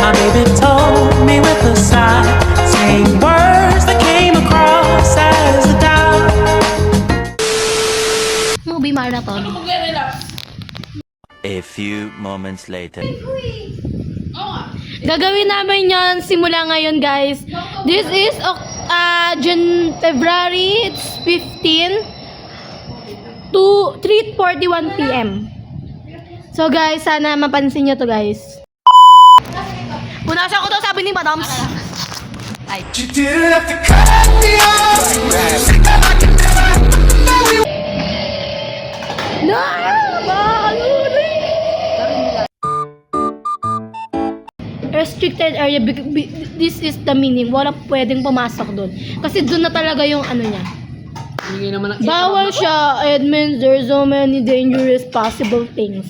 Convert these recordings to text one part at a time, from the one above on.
My baby told me with a sigh, saying words that came across as a doubt. Movie marathon. A few moments later. Gagawin namin yon simula ngayon, guys. This is February 15 to 3:41 PM. So guys, sana mapansin nyo to, guys. Punasan ko to, sabi ni Madams. Ay. No! Restricted area, this is the meaning. Wala pwedeng pumasok doon. Kasi doon na talaga yung ano niya. Bawal siya. It means there's so many dangerous possible things.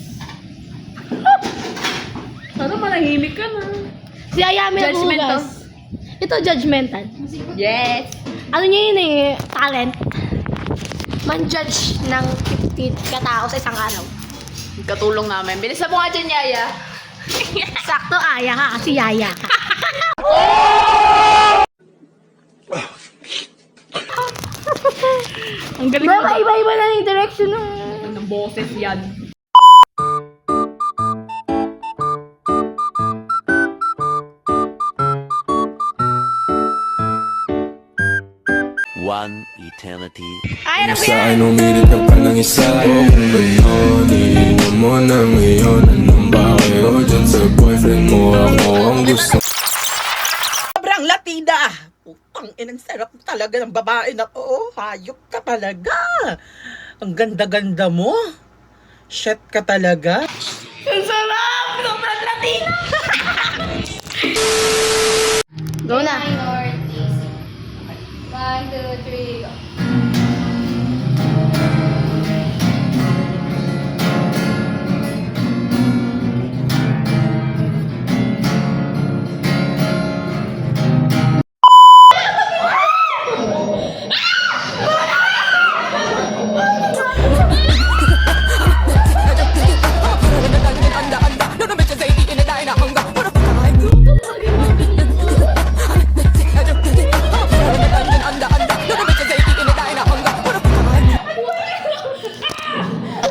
Ano, manahimik ka na. Si Ayami Judgmental. Nagugas. Ito, judgmental. Yes. Ano niya yun eh, talent. Man-judge ng 50 katao sa isang araw. Katulong namin. Bilis na po nga dyan, Yaya. Sakto, Aya ka kasi Yaya ka. Ang galing Baka iba-iba na yung direction ng boses yan. One eternity. Ay, ano Sa akin umirit ka pa ng isa O kung ngayon, iinom mo na ngayon Anong bakit o dyan sa boyfriend mo Ako ang gusto Sobrang Latina. Putang inang sarap talaga ng babae na to. Hayop ka talaga. Ang ganda-ganda mo. Shit ka talaga. Ang sarap! Sobrang Latina! Go na! 1, 2, 3,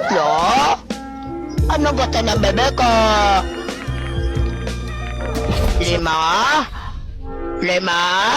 go! Ano ba ito ng bebe ko? 5? 5?